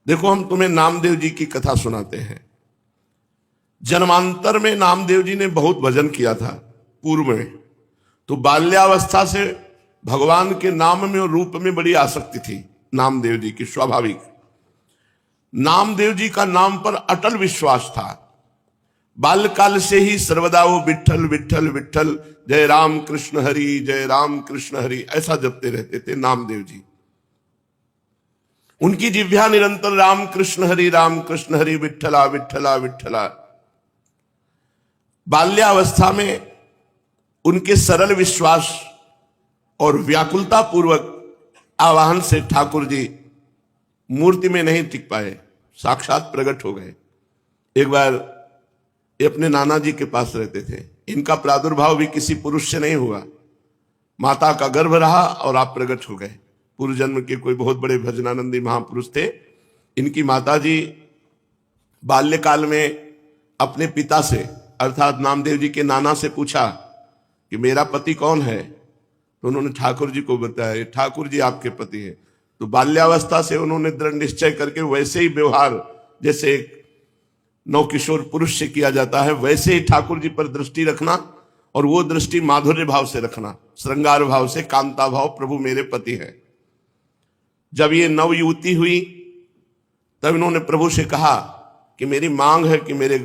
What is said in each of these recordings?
देखो, हम तुम्हें नामदेव जी की कथा सुनाते हैं। जन्मांतर में नामदेव जी ने बहुत भजन किया था पूर्व में, तो बाल्यावस्था से भगवान के नाम में और रूप में बड़ी आसक्ति थी नामदेव जी की, स्वाभाविक। नामदेव जी का नाम पर अटल विश्वास था। बाल्यकाल से ही सर्वदा वो विठ्ठल विठ्ठल विठ्ठल, जय राम कृष्ण हरि, जय राम कृष्ण हरि, ऐसा जपते रहते थे नामदेव जी। उनकी जिह्वा निरंतर राम कृष्ण हरि विठ्ठला विठ्ठला विठ्ठला। बाल्यावस्था में उनके सरल विश्वास और व्याकुलता पूर्वक आवाहन से ठाकुर जी मूर्ति में नहीं टिक पाए, साक्षात प्रकट हो गए। एक बार ये अपने नाना जी के पास रहते थे। इनका प्रादुर्भाव भी किसी पुरुष से नहीं हुआ, माता का गर्भ रहा और आप प्रकट हो गए। पूर्व जन्म के कोई बहुत बड़े भजनानंदी महापुरुष थे। इनकी माता जी बाल्यकाल में अपने पिता से अर्थात नामदेव जी के नाना से पूछा कि मेरा पति कौन है, तो उन्होंने ठाकुर जी को बताया, ठाकुर जी आपके पति हैं। तो बाल्यावस्था से उन्होंने दृढ़ निश्चय करके वैसे ही व्यवहार जैसे एक नवकिशोर पुरुष से किया जाता है, वैसे ही ठाकुर जी पर दृष्टि रखना, और वो दृष्टि माधुर्य भाव से रखना, श्रृंगार भाव से, कांता भाव, प्रभु मेरे पति हैं। जब ये नव युवती हुई तब इन्होंने प्रभु से कहा कि मेरी मांग है कि मेरे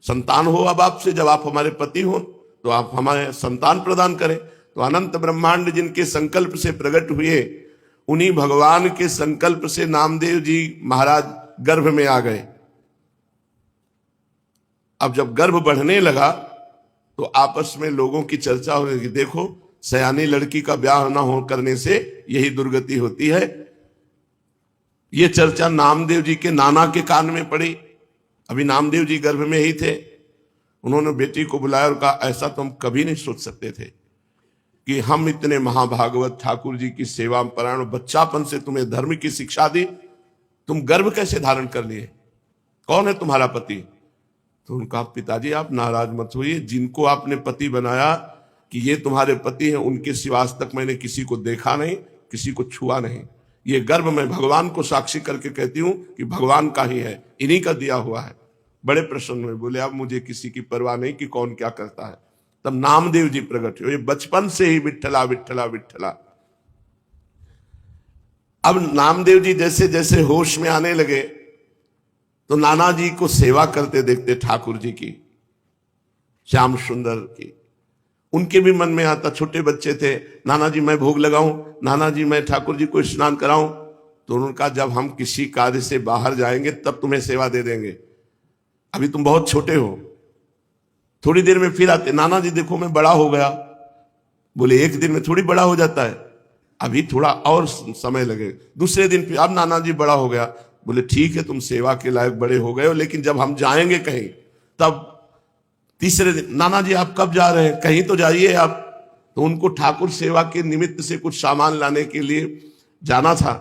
संतान हो अब आपसे, जब आप हमारे पति हो तो आप हमारे संतान प्रदान करें। तो अनंत ब्रह्मांड जिनके संकल्प से प्रकट हुए, उन्हीं भगवान के संकल्प से नामदेव जी महाराज गर्भ में आ गए। अब जब गर्भ बढ़ने लगा तो आपस में लोगों की चर्चा हो रही, देखो सयानी लड़की का ब्याह न हो करने से यही दुर्गति होती है। ये चर्चा नामदेव जी के नाना के कान में पड़ी। अभी नामदेव जी गर्भ में ही थे। उन्होंने बेटी को बुलाया और कहा, ऐसा तो हम कभी नहीं सोच सकते थे कि हम इतने महाभागवत ठाकुर जी की सेवा परायण, बच्चापन से तुम्हें धर्म की शिक्षा दी, तुम गर्भ कैसे धारण कर लिए, कौन है तुम्हारा पति? तो उनका, पिताजी आप नाराज मत होइए, जिनको आपने पति बनाया कि ये तुम्हारे पति हैं, उनके सिवा आज तक मैंने किसी को देखा नहीं, किसी को छुआ नहीं। ये गर्भ मैं भगवान को साक्षी करके कहती हूं कि भगवान का ही है, इन्हीं का दिया हुआ है। बड़े प्रसन्न हुए, बोले अब मुझे किसी की परवाह नहीं कि कौन क्या करता है। तब नामदेव जी प्रकट हुए, बचपन से ही विठ्ठला विठ्ठला विठ्ठला। अब नामदेव जी जैसे जैसे होश में आने लगे तो नाना जी को सेवा करते देखते ठाकुर जी की, श्याम सुंदर की। उनके भी मन में आता, छोटे बच्चे थे, नाना जी मैं भोग लगाऊं, नाना जी मैं ठाकुर जी को स्नान कराऊं। तो उन्होंने कहा, जब हम किसी कार्य से बाहर जाएंगे तब तुम्हें सेवा दे देंगे, अभी तुम बहुत छोटे हो। थोड़ी देर में फिर आते, नाना जी देखो मैं बड़ा हो गया। बोले एक दिन में थोड़ी बड़ा हो जाता है, अभी थोड़ा और समय लगे। दूसरे दिन फिर, अब नाना जी बड़ा हो गया। बोले ठीक है, तुम सेवा के लायक बड़े हो गए हो, लेकिन जब हम जाएंगे कहीं तब। तीसरे दिन, नाना जी आप कब जा रहे हैं, कहीं तो जाइए आप। तो उनको ठाकुर सेवा के निमित्त से कुछ सामान लाने के लिए जाना था।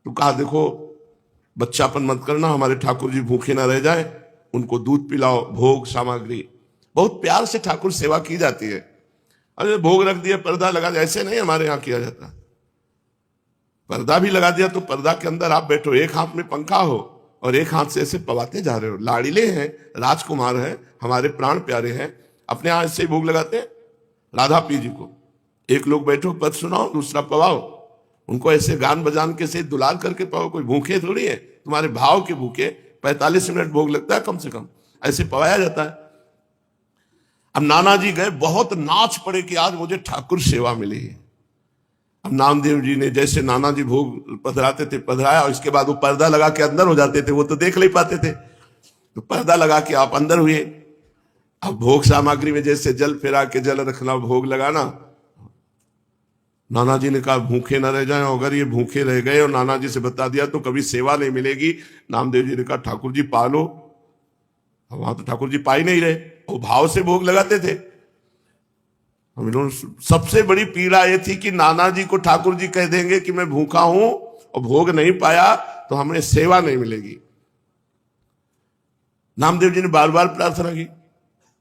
तो कहा, देखो बच्चापन मत करना, हमारे ठाकुर जी भूखे ना रह जाए, उनको दूध पिलाओ, भोग सामग्री। बहुत प्यार से ठाकुर सेवा की जाती है। अरे भोग रख दिया, पर्दा लगा दिया, ऐसे नहीं हमारे यहाँ किया जाता। पर्दा भी लगा दिया तो पर्दा के अंदर आप बैठो, एक हाथ में पंखा हो और एक हाथ से ऐसे पवाते जा रहे हो। लाड़िले हैं, राजकुमार हैं, हमारे प्राण प्यारे हैं, अपने हाथ से भोग लगाते हैं राधा पी जी को। एक लोग बैठो पद सुनाओ, दूसरा पवाओ, उनको ऐसे गान बजान के से दुलार करके पाओ। कोई भूखे थोड़ी है, तुम्हारे भाव के भूखे। 45 मिनट भोग लगता है कम से कम, ऐसे पवाया जाता है। अब नाना जी गए, बहुत नाच पड़े कि आज मुझे ठाकुर सेवा मिली है। अब नामदेव जी ने जैसे नाना जी भोग पधराते थे पधराया, और इसके बाद वो पर्दा लगा के अंदर हो जाते थे, वो तो देख नहीं पाते थे। तो पर्दा लगा के आप अंदर हुए। अब भोग सामग्री में जैसे जल फेरा के जल रखना, भोग लगाना। नाना जी ने कहा भूखे ना रह जाएं, अगर ये भूखे रह गए और नाना जी से बता दिया तो कभी सेवा नहीं मिलेगी। नामदेव जी ने कहा ठाकुर जी पा लो। वहां तो ठाकुर जी पा ही नहीं रहे, वो भाव से भोग लगाते थे। हम इन्होंने, सबसे बड़ी पीड़ा ये थी कि नाना जी को ठाकुर जी कह देंगे कि मैं भूखा हूं और भोग नहीं पाया तो हमें सेवा नहीं मिलेगी। नामदेव जी ने बार बार प्रार्थना की,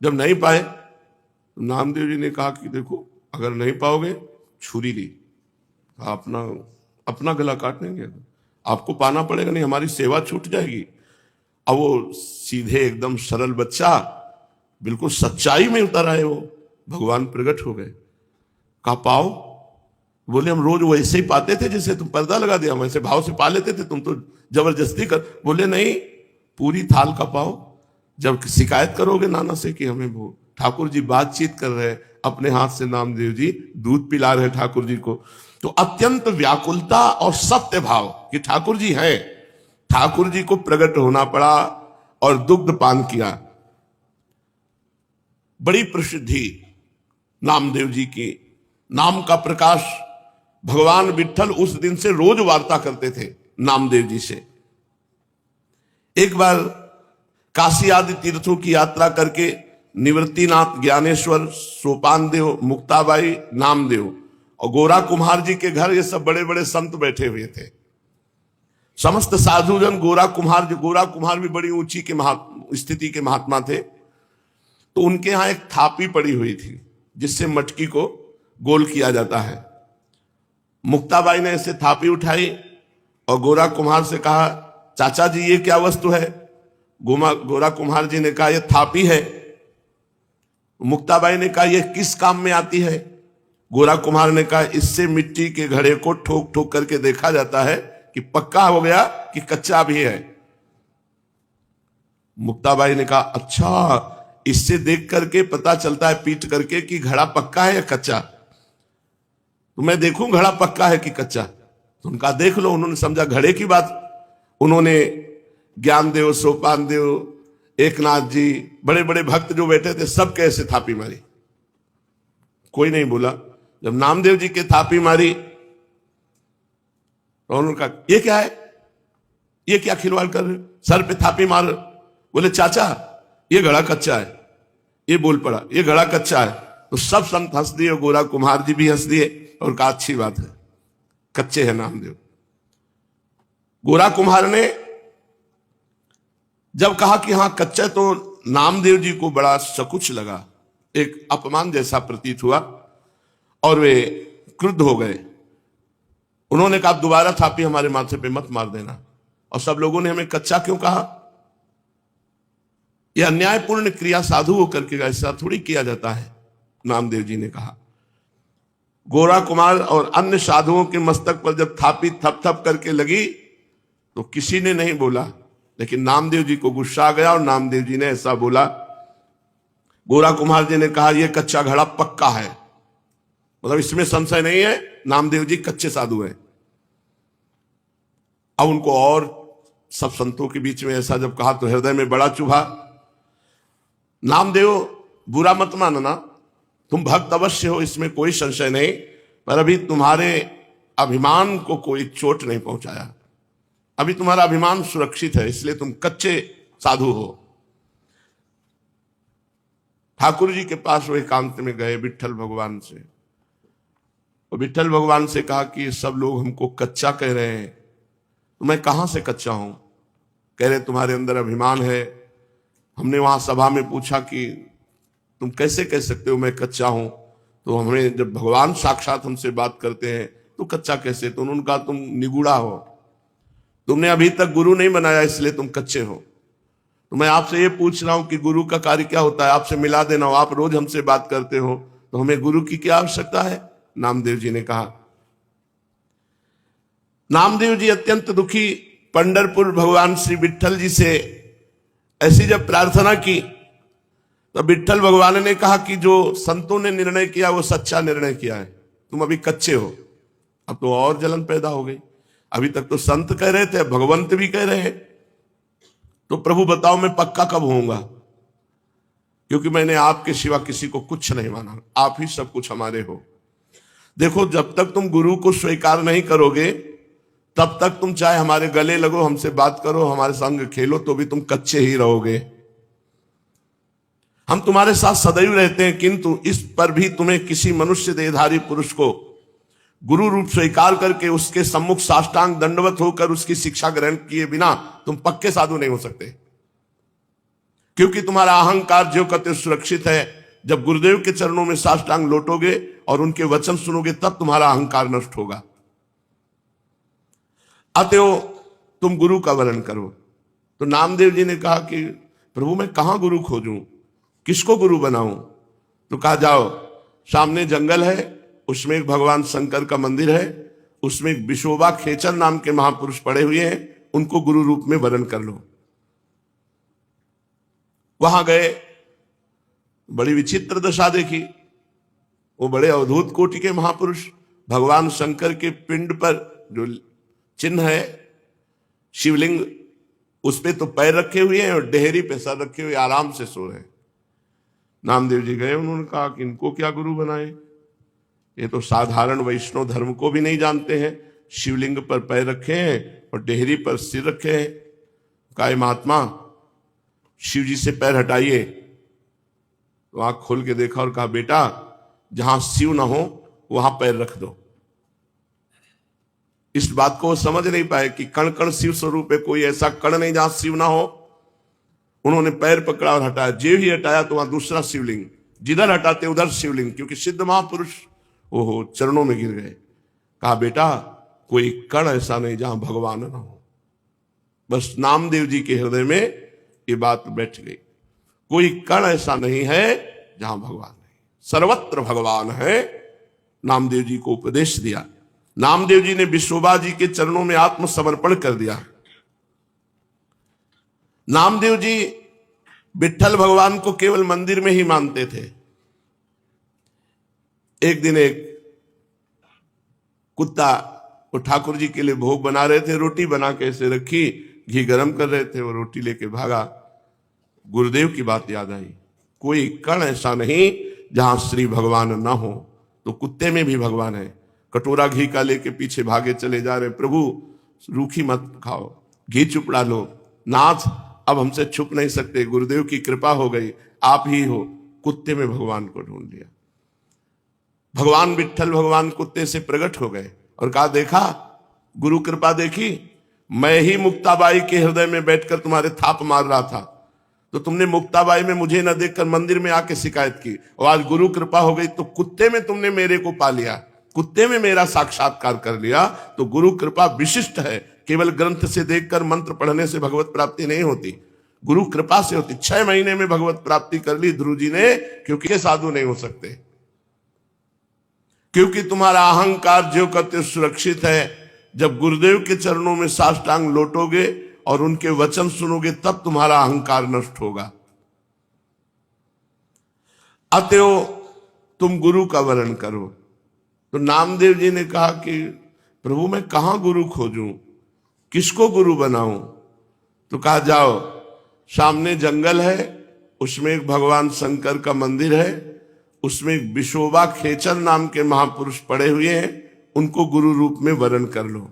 जब नहीं पाए तो नामदेव जी ने कहा कि देखो अगर नहीं पाओगे, छुरी ली, अपना गला काट देंगे, आपको पाना पड़ेगा, नहीं हमारी सेवा छूट जाएगी। अब वो सीधे एकदम सरल बच्चा बिल्कुल सच्चाई में उतर आए, वो भगवान प्रकट हो गए। कहा पाओ? बोले हम रोज वैसे ही पाते थे जैसे तुम पर्दा लगा दिया, वैसे भाव से पा लेते थे, तुम तो जबरदस्ती कर। बोले नहीं, पूरी थाल का पाओ। जब शिकायत करोगे नाना से कि हमें वो ठाकुर जी बातचीत कर रहे हैं, अपने हाथ से नामदेव जी दूध पिला रहे ठाकुर जी को, तो अत्यंत व्याकुलता और सत्य भाव कि ठाकुर जी हैं, ठाकुर जी को प्रकट होना पड़ा और दुग्ध पान किया। बड़ी प्रसिद्धि नामदेव जी की, नाम का प्रकाश। भगवान विट्ठल उस दिन से रोज वार्ता करते थे नामदेव जी से। एक बार काशी आदि तीर्थों की यात्रा करके निवृत्तिनाथ, ज्ञानेश्वर, सोपानदेव, मुक्ताबाई, नामदेव और गोरा कुम्हार जी के घर ये सब बड़े बड़े संत बैठे हुए थे। समस्त साधुजन गोरा कुम्हार भी बड़ी ऊंची के स्थिति के महात्मा थे। तो उनके यहां एक थापी पड़ी हुई थी जिससे मटकी को गोल किया जाता है। मुक्ताबाई ने ऐसे थापी उठाई और गोरा कुम्हार से कहा, चाचा जी ये क्या वस्तु है? गोरा कुम्हार जी ने कहा यह थापी है। मुक्ताबाई ने कहा यह किस काम में आती है? गोरा कुम्हार ने कहा इससे मिट्टी के घड़े को ठोक ठोक करके देखा जाता है कि पक्का हो गया कि कच्चा भी है। मुक्ताबाई ने कहा अच्छा, इससे देख करके पता चलता है पीट करके कि घड़ा पक्का है या कच्चा? तो मैं देखूं घड़ा पक्का है कि कच्चा? तो उनका देख लो। उन्होंने समझा घड़े की बात। उन्होंने ज्ञानदेव, सोपानदेव, एकनाथ जी, बड़े बड़े भक्त जो बैठे थे, सब कैसे थापी मारी, कोई नहीं बोला। जब नामदेव जी के थापी मारी तो उन्होंने कहा ये क्या है, ये क्या खिलवाड़ कर रहे, सर पे थापी मार। बोले चाचा ये घड़ा कच्चा है। ये बोल पड़ा ये घड़ा कच्चा है। तो सब संत हंस दिए, गोरा कुम्हार जी भी हंस दिए और कहा अच्छी बात है, कच्चे है नामदेव। गोरा कुम्हार ने जब कहा कि हां कच्चा, तो नामदेव जी को बड़ा सकुच लगा, एक अपमान जैसा प्रतीत हुआ और वे क्रुद्ध हो गए। उन्होंने कहा दोबारा थापी हमारे माथे पे मत मार देना। और सब लोगों ने हमें कच्चा क्यों कहा? यह अन्यायपूर्ण क्रिया साधु होकर के ऐसा थोड़ी किया जाता है, नामदेव जी ने कहा। गोरा कुमार और अन्य साधुओं के मस्तक पर जब थापी थप थप करके लगी तो किसी ने नहीं बोला, लेकिन नामदेव जी को गुस्सा आ गया और नामदेव जी ने ऐसा बोला। गोरा कुमार जी ने कहा यह कच्चा घड़ा पक्का है, मतलब इसमें संशय नहीं है, नामदेव जी कच्चे साधु हैं। अब उनको और सब संतों के बीच में ऐसा जब कहा तो हृदय में बड़ा चुभा। नामदेव बुरा मत मानना, तुम भक्त अवश्य हो, इसमें कोई संशय नहीं, पर अभी तुम्हारे अभिमान को कोई चोट नहीं पहुंचाया, अभी तुम्हारा अभिमान सुरक्षित है, इसलिए तुम कच्चे साधु हो। ठाकुर जी के पास वो एकांत में गए विट्ठल भगवान से, और विट्ठल भगवान से कहा कि सब लोग हमको कच्चा कह रहे हैं, तो मैं कहां से कच्चा हूं? कह रहे तुम्हारे अंदर अभिमान है। हमने वहां सभा में पूछा कि तुम कैसे कह सकते हो मैं कच्चा हूं? तो हमें जब भगवान साक्षात हमसे बात करते हैं तो कच्चा कैसे? तो उन्होंने कहा तुम निगूढ़ा हो, तुमने अभी तक गुरु नहीं बनाया इसलिए तुम कच्चे हो। तो मैं आपसे ये पूछ रहा हूं कि गुरु का कार्य क्या होता है? आपसे मिला देना हो, आप रोज हमसे बात करते हो, तो हमें गुरु की क्या आवश्यकता है? नामदेव जी ने कहा। नामदेव जी अत्यंत दुखी पंढरपुर भगवान श्री विट्ठल जी से ऐसी जब प्रार्थना की तो विट्ठल भगवान ने कहा कि जो संतों ने निर्णय किया वो सच्चा निर्णय किया है, तुम अभी कच्चे हो। अब तो और जलन पैदा हो गई, अभी तक तो संत कह रहे थे, भगवंत भी कह रहे हैं, तो प्रभु बताओ मैं पक्का कब होऊंगा? क्योंकि मैंने आपके सिवा किसी को कुछ नहीं माना, आप ही सब कुछ हमारे हो। देखो जब तक तुम गुरु को स्वीकार नहीं करोगे तब तक तुम चाहे हमारे गले लगो, हमसे बात करो, हमारे संग खेलो, तो भी तुम कच्चे ही रहोगे। हम तुम्हारे साथ सदैव रहते हैं, किंतु इस पर भी तुम्हें किसी मनुष्य देहधारी पुरुष को गुरु रूप स्वीकार करके उसके सम्मुख साष्टांग दंडवत होकर उसकी शिक्षा ग्रहण किए बिना तुम पक्के साधु नहीं हो सकते। क्योंकि तुम्हारा अहंकार जो कहते सुरक्षित है, जब गुरुदेव के चरणों में साष्टांग लौटोगे और उनके वचन सुनोगे तब तुम्हारा अहंकार नष्ट होगा। अतएव तुम गुरु का वर्ण करो। तो नामदेव जी ने कहा कि प्रभु मैं कहां गुरु खोजूं, किसको गुरु बनाऊं? तो कहा जाओ, सामने जंगल है, उसमें एक भगवान शंकर का मंदिर है, उसमें एक विशोबा खेचर नाम के महापुरुष पड़े हुए हैं, उनको गुरु रूप में वरण कर लो। वहां गए, बड़ी विचित्र दशा देखी। वो बड़े अवधूत कोटि के महापुरुष, भगवान शंकर के पिंड पर जो चिन्ह है शिवलिंग, उस पे तो पैर रखे हुए हैं और डेहरी पे सर रखे हुए आराम से सो रहे हैं। नामदेव जी गए, उन्होंने कहा कि इनको क्या गुरु बनाए, ये तो साधारण वैष्णव धर्म को भी नहीं जानते हैं। शिवलिंग पर पैर रखे हैं और डेहरी पर सिर रखे हैं। कहा महात्मा शिव जी से पैर हटाइए। तो आंख खोल के देखा और कहा बेटा जहां शिव ना हो वहां पैर रख दो। इस बात को समझ नहीं पाए कि कण कण शिव स्वरूप है, कोई ऐसा कण नहीं जहां शिव ना हो। उन्होंने पैर पकड़ा और हटाया, जे ही हटाया तो वहां दूसरा शिवलिंग, जिधर हटाते उधर शिवलिंग, क्योंकि सिद्ध महापुरुष ओहो चरणों में गिर गए। कहा बेटा कोई कण ऐसा नहीं जहां भगवान ना हो। बस नामदेव जी के हृदय में ये बात बैठ गई, कोई कण ऐसा नहीं है जहां भगवान नहीं, सर्वत्र भगवान है। नामदेव जी को उपदेश दिया। नामदेव जी ने विश्वोबा जी के चरणों में आत्मसमर्पण कर दिया। नामदेव जी विट्ठल भगवान को केवल मंदिर में ही मानते थे। एक दिन एक कुत्ता वो ठाकुर जी के लिए भोग बना रहे थे, रोटी बना के ऐसे रखी, घी गरम कर रहे थे, वो रोटी लेके भागा। गुरुदेव की बात याद आई, कोई कण ऐसा नहीं जहां श्री भगवान ना हो। तो कुत्ते में भी भगवान है। कटोरा घी का लेके पीछे भागे चले जा रहे, प्रभु रूखी मत खाओ, घी चुपड़ा लो, नाथ अब हमसे छुप नहीं सकते, गुरुदेव की कृपा हो गई, आप ही हो। कुत्ते में भगवान को ढूंढ लिया। भगवान विट्ठल भगवान कुत्ते से प्रकट हो गए और कहा देखा गुरु कृपा देखी, मैं ही मुक्ताबाई के हृदय में बैठकर तुम्हारे थाप मार रहा था, तो तुमने मुक्ताबाई में मुझे न देखकर मंदिर में आके शिकायत की, और आज गुरु कृपा हो गई तो कुत्ते में तुमने मेरे को पा लिया, कुत्ते में मेरा साक्षात्कार कर लिया। तो गुरु कृपा विशिष्ट है, केवल ग्रंथ से देखकर मंत्र पढ़ने से भगवत प्राप्ति नहीं होती, गुरु कृपा से होती। 6 महीने में भगवत प्राप्ति कर ली ध्रुव जी ने, क्योंकि साधु नहीं हो सकते, क्योंकि तुम्हारा अहंकार जो करते सुरक्षित है। जब गुरुदेव के चरणों में साष्टांग लौटोगे और उनके वचन सुनोगे तब तुम्हारा अहंकार नष्ट होगा। अतएव तुम गुरु का वर्ण करो। तो नामदेव जी ने कहा कि प्रभु मैं कहां गुरु खोजूं, किसको गुरु बनाऊं? तो कहा जाओ, सामने जंगल है, उसमें एक भगवान शंकर का मंदिर है, उसमें एक विशोबा खेचर नाम के महापुरुष पड़े हुए हैं, उनको गुरु रूप में वरण कर लो।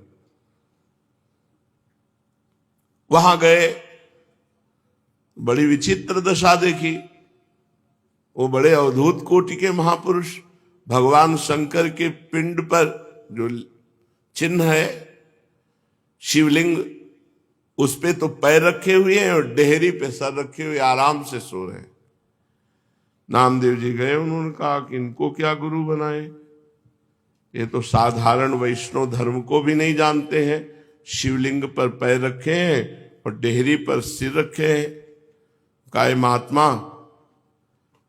वहां गए, बड़ी विचित्र दशा देखी। वो बड़े अवधूत कोटि के महापुरुष, भगवान शंकर के पिंड पर जो चिन्ह है शिवलिंग, उस पे तो पैर रखे हुए हैं और डेहरी पे सर रखे हुए आराम से सो रहे हैं। नामदेव जी गए, उन्होंने कहा कि इनको क्या गुरु बनाए, ये तो साधारण वैष्णव धर्म को भी नहीं जानते हैं। शिवलिंग पर पैर रखे हैं और डेहरी पर सिर रखे हैं। कहा महात्मा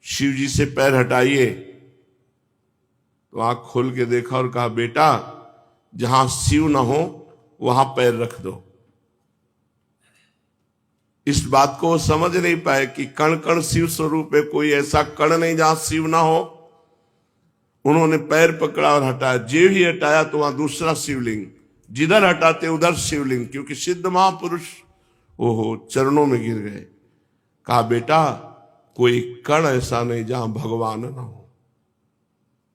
शिव जी से पैर हटाइए। तो आंख खोल के देखा और कहा बेटा जहां शिव ना हो वहां पैर रख दो। इस बात को समझ नहीं पाए कि कण कण शिव स्वरूप है, कोई ऐसा कण नहीं जहां शिव ना हो। उन्होंने पैर पकड़ा और हटाया, जे ही हटाया तो वहां दूसरा शिवलिंग, जिधर हटाते उधर शिवलिंग, क्योंकि सिद्ध महापुरुष ओहो चरणों में गिर गए। कहा बेटा कोई कण ऐसा नहीं जहां भगवान ना हो।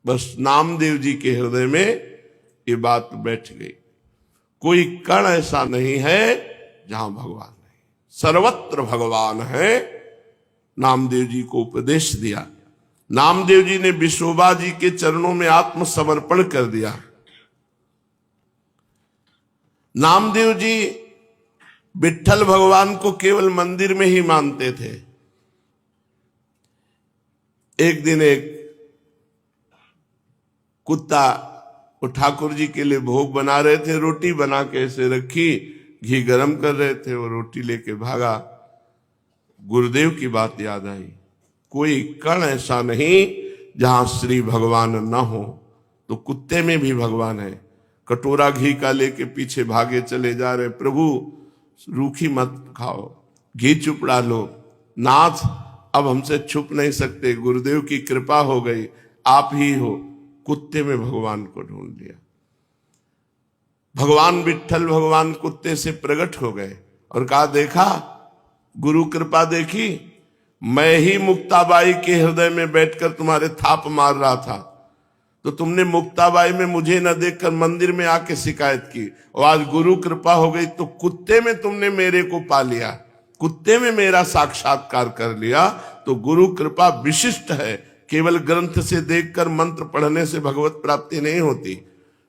बस नामदेव जी के हृदय में ये बात बैठ गई, कोई कण ऐसा नहीं है जहां भगवान नहीं, सर्वत्र भगवान है। नामदेव जी को उपदेश दिया। नामदेव जी ने विश्वोबा जी के चरणों में आत्मसमर्पण कर दिया। नामदेव जी विट्ठल भगवान को केवल मंदिर में ही मानते थे। एक दिन एक कुत्ता वो ठाकुर जी के लिए भोग बना रहे थे, रोटी बना के ऐसे रखी, घी गरम कर रहे थे और रोटी लेके भागा। गुरुदेव की बात याद आई, कोई कण ऐसा नहीं जहां श्री भगवान न हो। तो कुत्ते में भी भगवान है। कटोरा घी का लेके पीछे भागे चले जा रहे, प्रभु रूखी मत खाओ, घी चुपड़ा लो। नाथ अब हमसे छुप नहीं सकते, गुरुदेव की कृपा हो गई, आप ही हो। कुत्ते में भगवान को ढूंढ लिया। भगवान विट्ठल भगवान कुत्ते से प्रकट हो गए और कहा, देखा गुरु कृपा देखी, मैं ही मुक्ताबाई के हृदय में बैठकर तुम्हारे थाप मार रहा था, तो तुमने मुक्ताबाई में मुझे न देखकर मंदिर में आके शिकायत की, और आज गुरु कृपा हो गई तो कुत्ते में तुमने मेरे को पा लिया, कुत्ते में मेरा साक्षात्कार कर लिया। तो गुरु कृपा विशिष्ट है, केवल ग्रंथ से देखकर मंत्र पढ़ने से भगवत प्राप्ति नहीं होती,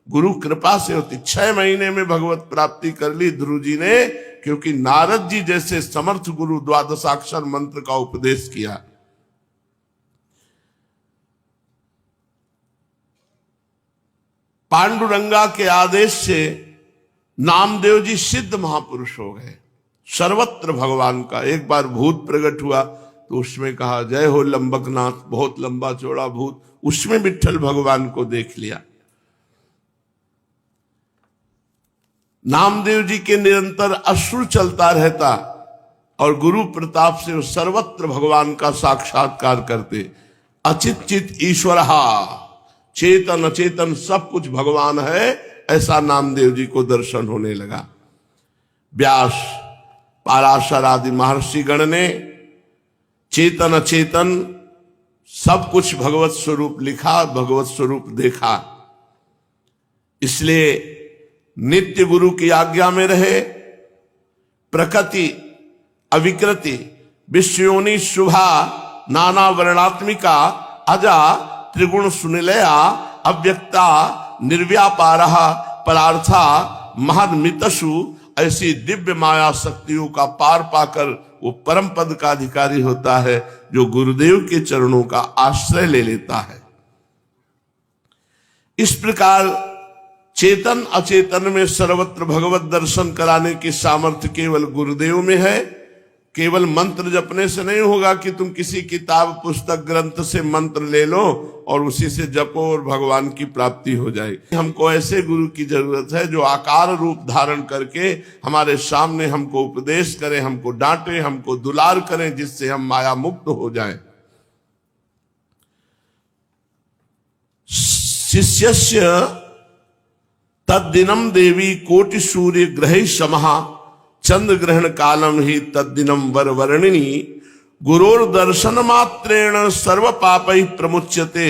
गुरु कृपा से होती। 6 महीने में भगवत प्राप्ति कर ली ध्रुव जी ने, क्योंकि नारद जी जैसे समर्थ गुरु द्वादशाक्षर मंत्र का उपदेश किया। पांडुरंगा के आदेश से नामदेव जी सिद्ध महापुरुष हो गए। सर्वत्र भगवान का एक बार भूत प्रकट हुआ तो उसमें कहा, जय हो लंबकनाथ, बहुत लंबा चौड़ा भूत, उसमें विट्ठल भगवान को देख लिया। नामदेव जी के निरंतर अश्रु चलता रहता और गुरु प्रताप से वो सर्वत्र भगवान का साक्षात्कार करते। अचित चित ईश्वरहा, चेतन अचेतन सब कुछ भगवान है, ऐसा नामदेव जी को दर्शन होने लगा। व्यास, पाराशर आदि महर्षि गण ने चेतन अचेतन सब कुछ भगवत स्वरूप लिखा, भगवत स्वरूप देखा। इसलिए नित्य गुरु की आज्ञा में रहे। प्रकृति अविकृति विश्वयोनि शुभा नाना वर्णात्मिका अजा त्रिगुण सुनिलया अव्यक्ता निर्व्यापारः परार्था महन्मितसु, ऐसी दिव्य माया शक्तियों का पार पाकर वो परम पद का अधिकारी होता है जो गुरुदेव के चरणों का आश्रय ले लेता है। इस प्रकार चेतन अचेतन में सर्वत्र भगवत दर्शन कराने की सामर्थ्य केवल गुरुदेव में है। केवल मंत्र जपने से नहीं होगा कि तुम किसी किताब पुस्तक ग्रंथ से मंत्र ले लो और उसी से जपो और भगवान की प्राप्ति हो जाएगी। हमको ऐसे गुरु की जरूरत है जो आकार रूप धारण करके हमारे सामने हमको उपदेश करें, हमको डांटे, हमको दुलार करें, जिससे हम माया मुक्त हो जाएं। शिष्यस्य तद्दिनम देवी कोटि सूर्य ग्रहे समहा चंद्र ग्रहण कालम ही तद्दिनम वरवर्णिनी गुरोर दर्शन मात्रेण सर्व पापै प्रमुच्यते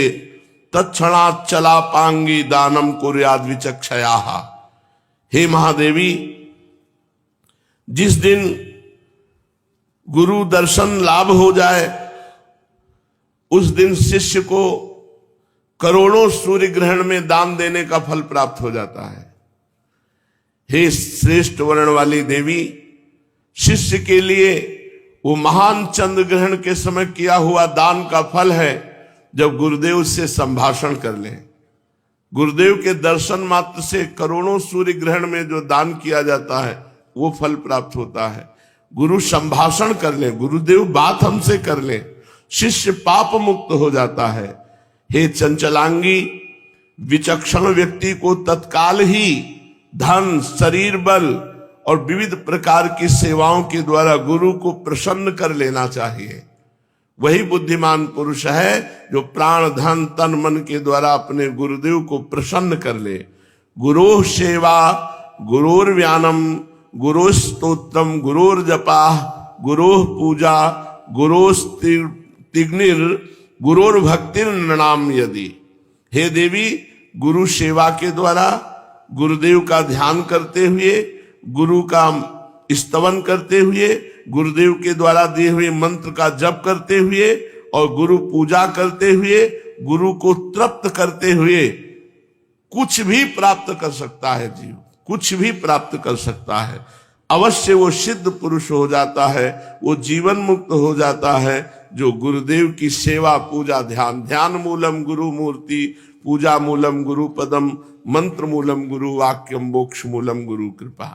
तत्क्षणात् चलापांगी दानम कुर्याद् विचक्षयाः। हे महादेवी, जिस दिन गुरु दर्शन लाभ हो जाए उस दिन शिष्य को करोड़ों सूर्य ग्रहण में दान देने का फल प्राप्त हो जाता है। हे श्रेष्ठ वर्ण वाली देवी, शिष्य के लिए वो महान चंद्र ग्रहण के समय किया हुआ दान का फल है जब गुरुदेव से संभाषण कर ले। गुरुदेव के दर्शन मात्र से करोड़ों सूर्य ग्रहण में जो दान किया जाता है वो फल प्राप्त होता है। गुरु संभाषण कर ले, गुरुदेव बात हमसे कर ले, शिष्य पाप मुक्त हो जाता है। हे चंचलांगी, विचक्षण व्यक्ति को तत्काल ही धन, शरीर बल और विविध प्रकार की सेवाओं के द्वारा गुरु को प्रसन्न कर लेना चाहिए। वही बुद्धिमान पुरुष है जो प्राण धन तन मन के द्वारा अपने गुरुदेव को प्रसन्न कर ले। गुरोः सेवा गुरोर व्यानम गुरोः स्तोत्रम गुरोर जपा गुरोः पूजा गुरोस्तिग्निर गुरोर भक्तिर नृणाम यदि। हे देवी, गुरु सेवा के द्वारा गुरुदेव का ध्यान करते हुए, गुरु का स्तवन करते हुए, गुरुदेव के द्वारा दिए हुए मंत्र का जप करते हुए और गुरु पूजा करते हुए, गुरु को तृप्त करते हुए कुछ भी प्राप्त कर सकता है जीव, कुछ भी प्राप्त कर सकता है। अवश्य वो सिद्ध पुरुष हो जाता है, वो जीवन मुक्त हो जाता है जो गुरुदेव की सेवा पूजा ध्यान, ध्यान मूलम गुरु मूर्ति, पूजा मूलम गुरु पदम, मंत्र मूलम गुरु वाक्यम, मोक्ष मूलम गुरु कृपा।